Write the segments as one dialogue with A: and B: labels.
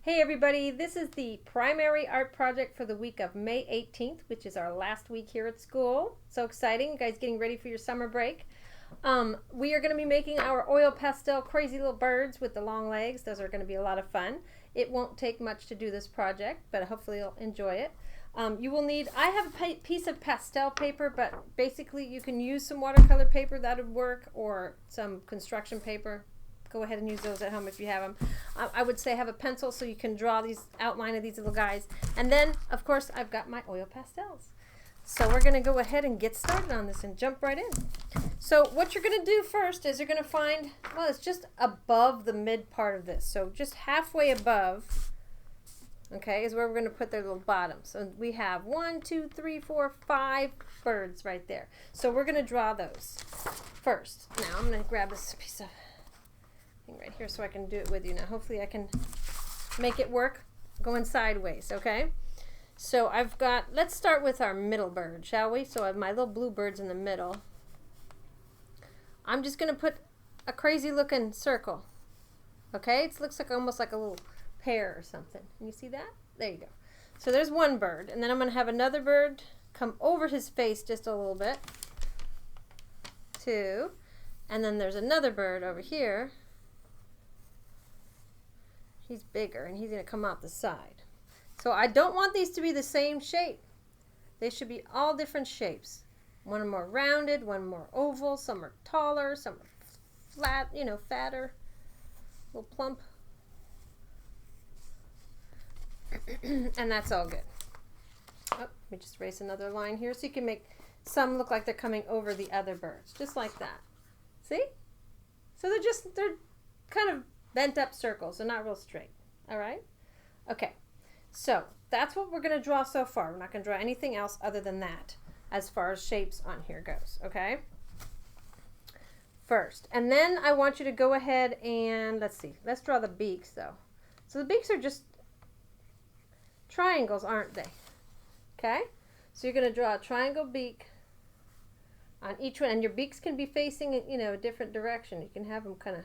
A: Hey everybody, this is the primary art project for the week of May 18th, which is our last week here at school. So exciting, you guys getting ready for your summer break. We are going to be making our oil pastel crazy little birds with the long legs. Those are going to be a lot of fun. It won't take much to do this project, but hopefully you'll enjoy it. You will need, I have a piece of pastel paper, but basically you can use some watercolor paper, that would work, or some construction paper. Go ahead and use those at home if you have them. I would say have a pencil so you can draw these outline of these little guys. And then, of course, I've got my oil pastels. So we're going to go ahead and get started on this and jump right in. So what you're going to do first is you're going to find, well, it's just above the mid part of this. So just halfway above, okay, is where we're going to put their little bottoms. So we have 1, 2, 3, 4, 5 birds right there. So we're going to draw those first. Now I'm going to grab this piece of right here so I can do it with you now. Hopefully I can make it work going sideways, okay? So I've got, let's start with our middle bird, shall we? So I have my little blue birds in the middle. I'm just going to put a crazy looking circle, okay? It looks like almost like a little pear or something. Can you see that? There you go. So there's one bird, and then I'm going to have another bird come over his face just a little bit. 2. And then there's another bird over here. He's bigger and he's going to come out the side. So I don't want these to be the same shape. They should be all different shapes. One more rounded, one more oval, some are taller, some are flat, you know, fatter, a little plump. And that's all good. Oh, let me just erase another line here so you can make some look like they're coming over the other birds, just like that. See? So they're kind of bent up circles. They're not real straight. All right? Okay. So that's what we're going to draw so far. We're not going to draw anything else other than that as far as shapes on here goes. Okay? First. And then I want you to go ahead and, let's see. Let's draw the beaks though. So the beaks are just triangles, aren't they? Okay? So you're going to draw a triangle beak on each one. And your beaks can be facing, you know, a different direction. You can have them kind of,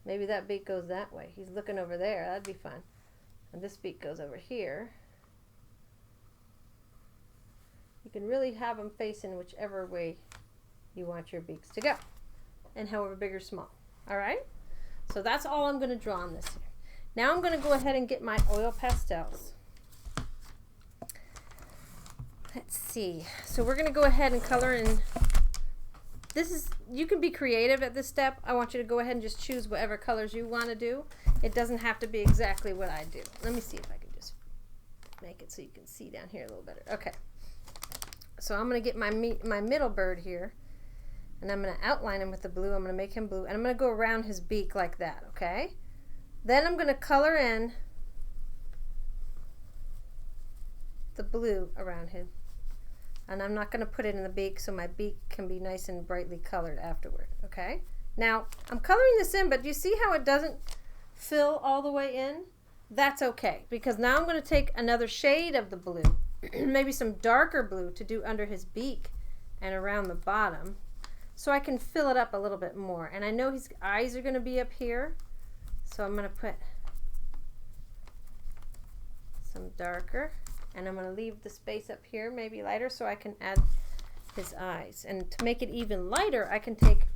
A: maybe that beak goes that way. He's looking over there. That'd be fun. And this beak goes over here. You can really have them facing whichever way you want your beaks to go. And however big or small. All right? So that's all I'm going to draw on this here. Now I'm going to go ahead and get my oil pastels. Let's see. So we're going to go ahead and color in. This is, you can be creative at this step. I want you to go ahead and just choose whatever colors you want to do. It doesn't have to be exactly what I do. Let me see if I can just make it so you can see down here a little better. Okay. So I'm going to get my middle bird here, and I'm going to outline him with the blue. I'm going to make him blue, and I'm going to go around his beak like that, okay? Then I'm going to color in the blue around him. And I'm not going to put it in the beak so my beak can be nice and brightly colored afterward, okay? Now, I'm coloring this in, but do you see how it doesn't fill all the way in? That's okay, because now I'm going to take another shade of the blue, maybe some darker blue to do under his beak and around the bottom, so I can fill it up a little bit more. And I know his eyes are going to be up here, so I'm going to put some darker. And I'm going to leave the space up here maybe lighter so I can add his eyes. And to make it even lighter, I can take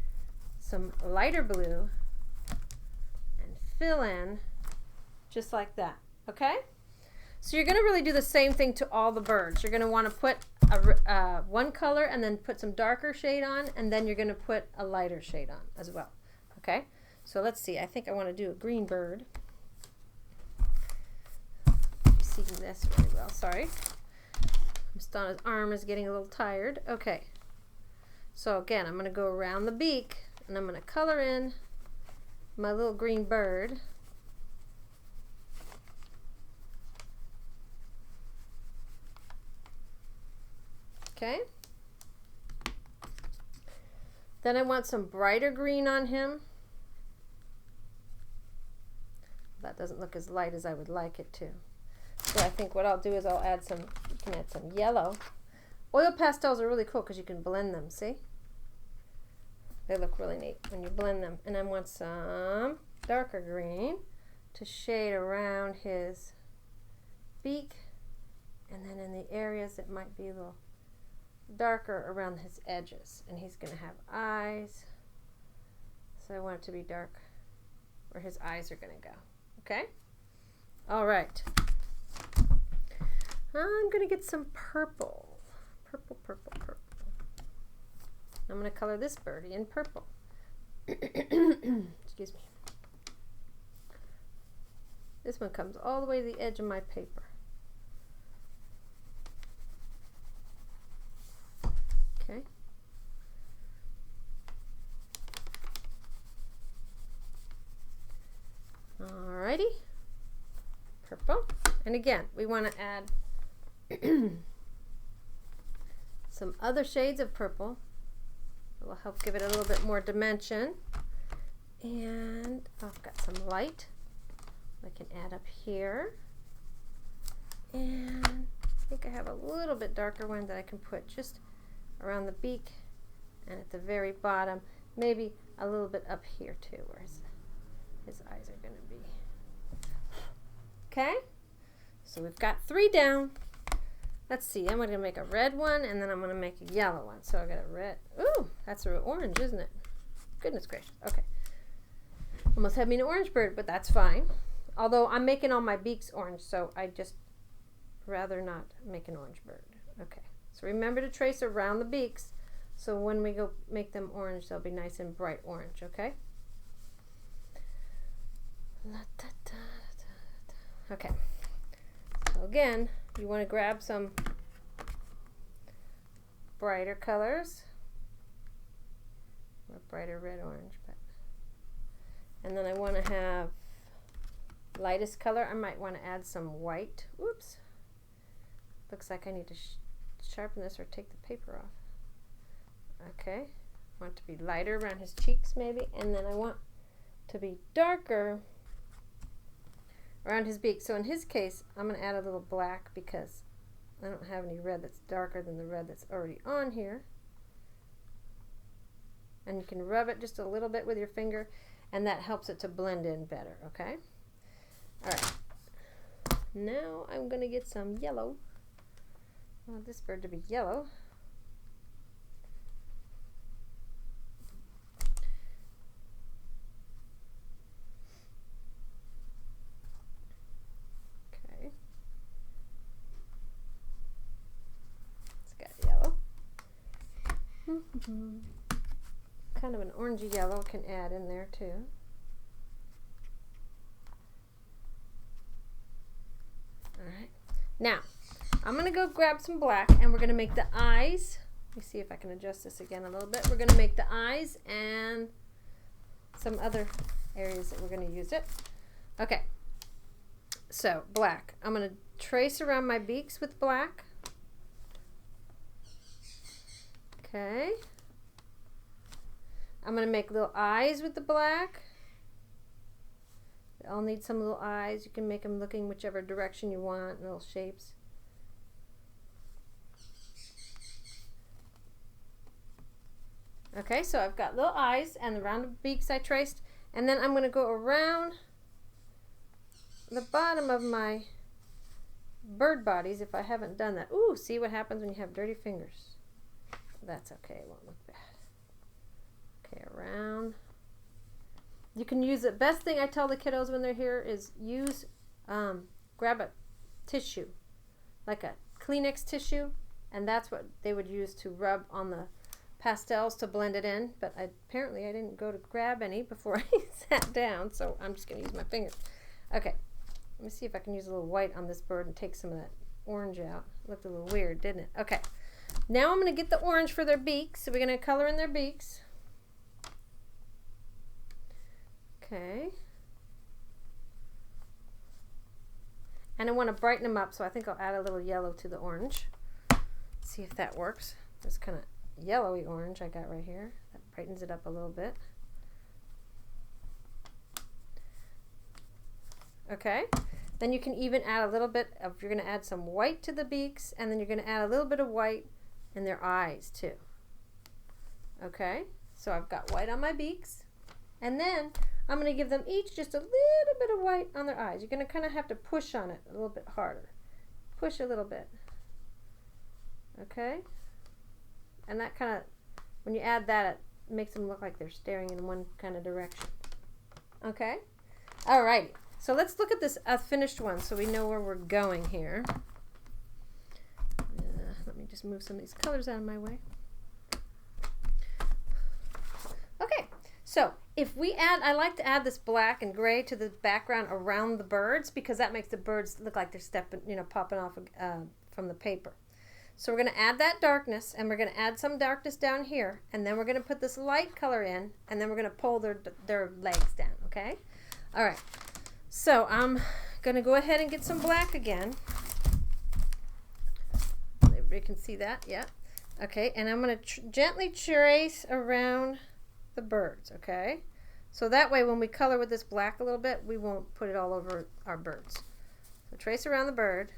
A: some lighter blue and fill in just like that. Okay? So you're going to really do the same thing to all the birds. You're going to want to put one color and then put some darker shade on, and then you're going to put a lighter shade on as well. Okay? So let's see. I think I want to do a green bird. Seeing this really well. Sorry. Miss Donna's arm is getting a little tired. Okay. So again, I'm going to go around the beak and I'm going to color in my little green bird. Okay. Then I want some brighter green on him. That doesn't look as light as I would like it to. So I think what I'll do is I'll add some, you can add some yellow. Oil pastels are really cool because you can blend them, see? They look really neat when you blend them. And I want some darker green to shade around his beak, and then in the areas that might be a little darker around his edges. And he's going to have eyes, so I want it to be dark where his eyes are going to go. Okay? All right. I'm going to get some purple. Purple, purple, purple. I'm going to color this birdie in purple. Excuse me. This one comes all the way to the edge of my paper. Okay. Alrighty. Purple. And again, we want to add some other shades of purple. It will help give it a little bit more dimension. And I've got some light I can add up here. And I think I have a little bit darker one that I can put just around the beak and at the very bottom, maybe a little bit up here too, where his eyes are going to be. Okay, so we've got 3 down. Let's see, I'm going to make a red one, and then I'm going to make a yellow one. So I got a red. Ooh, that's a orange, isn't it? Goodness gracious. Okay. Almost had me an orange bird, but that's fine. Although I'm making all my beaks orange, so I just rather not make an orange bird. Okay. So remember to trace around the beaks, so when we go make them orange, they'll be nice and bright orange, okay? Okay. So again, you want to grab some brighter colors, or brighter red, orange, and then I want to have lightest color. I might want to add some white. Whoops. Looks like I need to sharpen this or take the paper off. Okay. I want it to be lighter around his cheeks maybe, and then I want to be darker around his beak. So in his case, I'm going to add a little black because I don't have any red that's darker than the red that's already on here. And you can rub it just a little bit with your finger, and that helps it to blend in better, okay? All right. Now I'm going to get some yellow. I want this bird to be yellow. Okay. It's got yellow. Kind of an orangey yellow can add in there too. Alright, now I'm going to go grab some black, and we're going to make the eyes. Let me see if I can adjust this again a little bit. We're going to make the eyes and some other areas that we're going to use it. Okay, so black. I'm going to trace around my beaks with black. Okay. I'm going to make little eyes with the black. They all need some little eyes. You can make them looking whichever direction you want, little shapes. Okay, so I've got little eyes and the rounded beaks I traced, and then I'm going to go around the bottom of my bird bodies if I haven't done that. Ooh, see what happens when you have dirty fingers. That's okay, it won't look bad. Okay, around. You can use it. Best thing I tell the kiddos when they're here is use, grab a tissue, like a Kleenex tissue, and that's what they would use to rub on the pastels to blend it in. But apparently I didn't go to grab any before I sat down, so I'm just going to use my fingers. Okay, let me see if I can use a little white on this bird and take some of that orange out. It looked a little weird, didn't it? Okay, now I'm going to get the orange for their beaks, so we're going to color in their beaks. Okay. And I want to brighten them up, so I think I'll add a little yellow to the orange. See if that works. This kind of yellowy orange I got right here. That brightens it up a little bit. Okay. Then you can even add a little bit of, you're going to add some white to the beaks, and then you're going to add a little bit of white in their eyes too. Okay. So I've got white on my beaks, and then I'm going to give them each just a little bit of white on their eyes. You're going to kind of have to push on it a little bit harder. Push a little bit. Okay? And that kind of, when you add that, it makes them look like they're staring in one kind of direction. Okay? Alrighty. So let's look at this finished one so we know where we're going here. Let me just move some of these colors out of my way. Okay, so if we add, I like to add this black and gray to the background around the birds because that makes the birds look like they're stepping, popping off from the paper. So we're going to add that darkness, and we're going to add some darkness down here, and then we're going to put this light color in, and then we're going to pull their legs down, okay? All right, so I'm going to go ahead and get some black again. Everybody can see that, yeah. Okay, and I'm going to gently trace around the birds, okay? So that way when we color with this black a little bit, we won't put it all over our birds. So trace around the bird.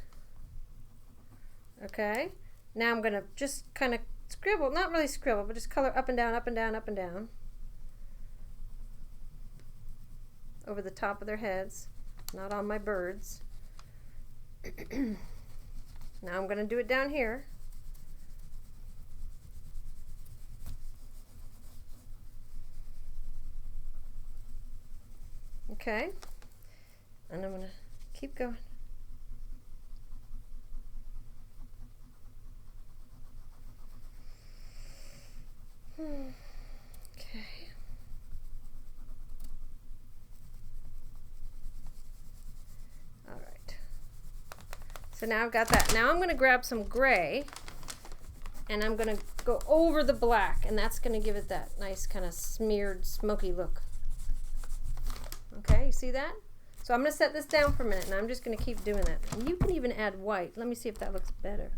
A: Okay? Now I'm going to just kind of scribble, not really scribble, but just color up and down, up and down, up and down. Over the top of their heads, not on my birds. Now I'm going to do it down here. Okay, and I'm going to keep going. Okay. All right. So now I've got that. Now I'm going to grab some gray, and I'm going to go over the black, and that's going to give it that nice kind of smeared, smoky look. Okay, you see that? So I'm going to set this down for a minute, and I'm just going to keep doing that. And you can even add white. Let me see if that looks better.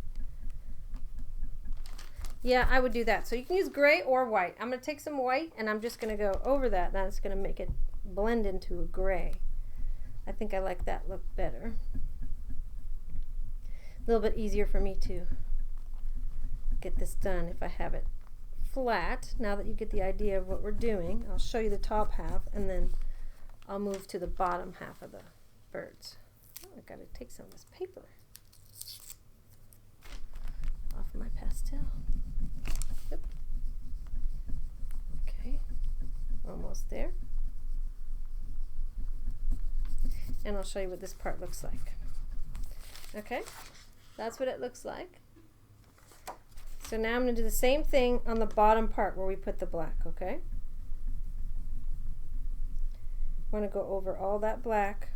A: Yeah, I would do that. So you can use gray or white. I'm going to take some white, and I'm just going to go over that. That's going to make it blend into a gray. I think I like that look better. A little bit easier for me to get this done if I have it flat. Now that you get the idea of what we're doing, I'll show you the top half, and then I'll move to the bottom half of the birds. Oh, I've got to take some of this paper off of my pastel. Yep. Okay, almost there. And I'll show you what this part looks like. Okay, that's what it looks like. So now I'm going to do the same thing on the bottom part where we put the black, okay? I'm going to go over all that black.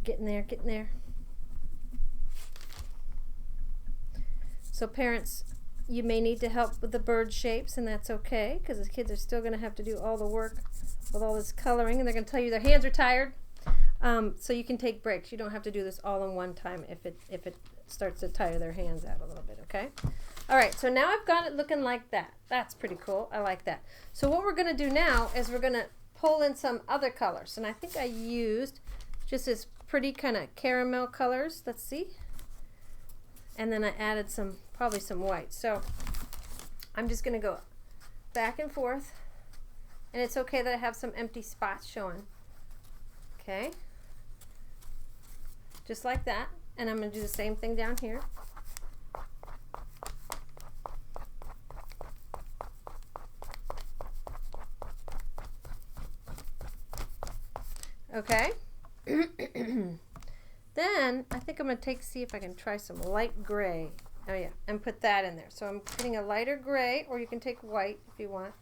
A: Getting there, getting there. So parents, you may need to help with the bird shapes, and that's okay, because the kids are still going to have to do all the work with all this coloring, and they're going to tell you their hands are tired. So you can take breaks. You don't have to do this all in one time if it starts to tire their hands out a little bit, okay? All right, so now I've got it looking like that. That's pretty cool. I like that. So what we're going to do now is we're going to pull in some other colors. And I think I used just this pretty kind of caramel colors. Let's see. And then I added probably some white. So I'm just going to go back and forth. And it's okay that I have some empty spots showing. Okay. Just like that. And I'm going to do the same thing down here. Okay. Then I think I'm going to see if I can try some light gray. Oh yeah, and put that in there. So I'm putting a lighter gray, or you can take white if you want.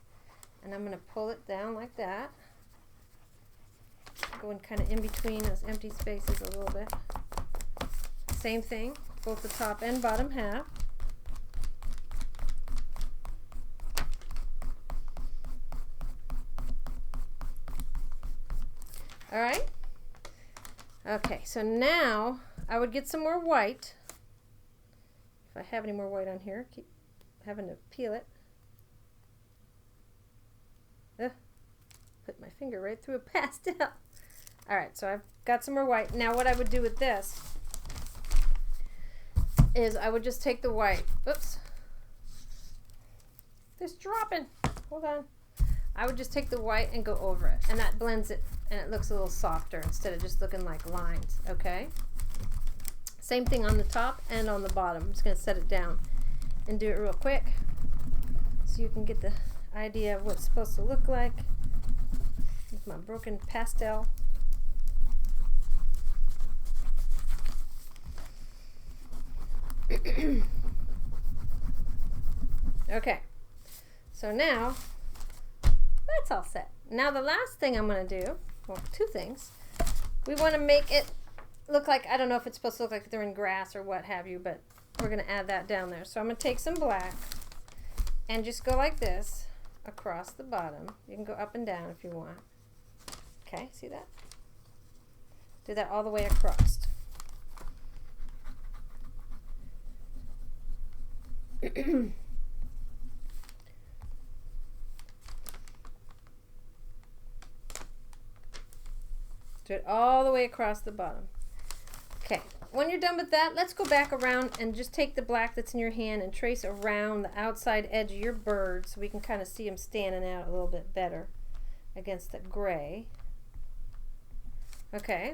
A: And I'm going to pull it down like that. Going kind of in between those empty spaces a little bit. Same thing, both the top and bottom half. All right. Okay, so now I would get some more white. If I have any more white on here, keep having to peel it. Put my finger right through a pastel. All right, so I've got some more white. Now what I would do with this is I would just take the white, oops, just dropping. Hold on. I would just take the white and go over it, and that blends it, and it looks a little softer instead of just looking like lines, okay? Same thing on the top and on the bottom. I'm just going to set it down and do it real quick so you can get the idea of what it's supposed to look like with my broken pastel. Okay, so now that's all set. Now the last thing I'm going to do, well, two things. We want to make it look like, I don't know if it's supposed to look like they're in grass or what have you, but we're going to add that down there. So I'm going to take some black and just go like this across the bottom. You can go up and down if you want. Okay, see that? Do that all the way across. Do it all the way across the bottom. Okay, when you're done with that, let's go back around and just take the black that's in your hand and trace around the outside edge of your bird so we can kind of see them standing out a little bit better against the gray. Okay,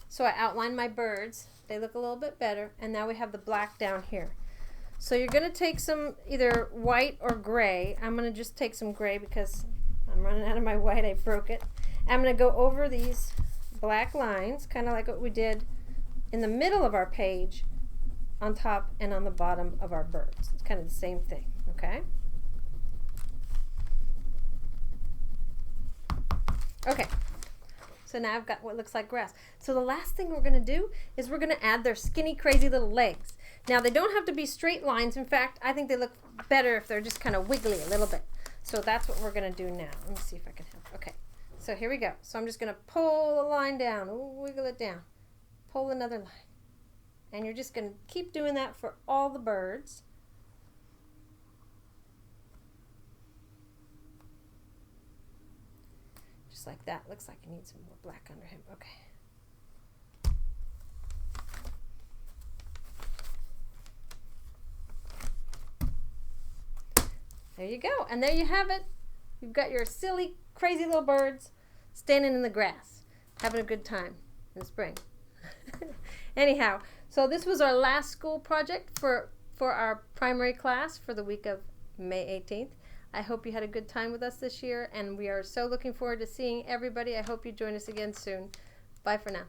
A: so I outlined my birds. They look a little bit better, and now we have the black down here. So you're going to take some either white or gray. I'm going to just take some gray because I'm running out of my white. I broke it. I'm going to go over these black lines, kind of like what we did in the middle of our page, on top and on the bottom of our birds. It's kind of the same thing, okay? Okay, so now I've got what looks like grass. So the last thing we're going to do is we're going to add their skinny, crazy little legs. Now they don't have to be straight lines. In fact, I think they look better if they're just kind of wiggly a little bit. So that's what we're going to do now. Let me see if I can help. Okay. So here we go. So I'm just going to pull a line down, wiggle it down, pull another line. And you're just going to keep doing that for all the birds. Just like that. Looks like I need some more black under him. Okay. There you go. And there you have it. You've got your silly, crazy little birds standing in the grass, having a good time in the spring. Anyhow, so this was our last school project for our primary class for the week of May 18th. I hope you had a good time with us this year, and we are so looking forward to seeing everybody. I hope you join us again soon. Bye for now.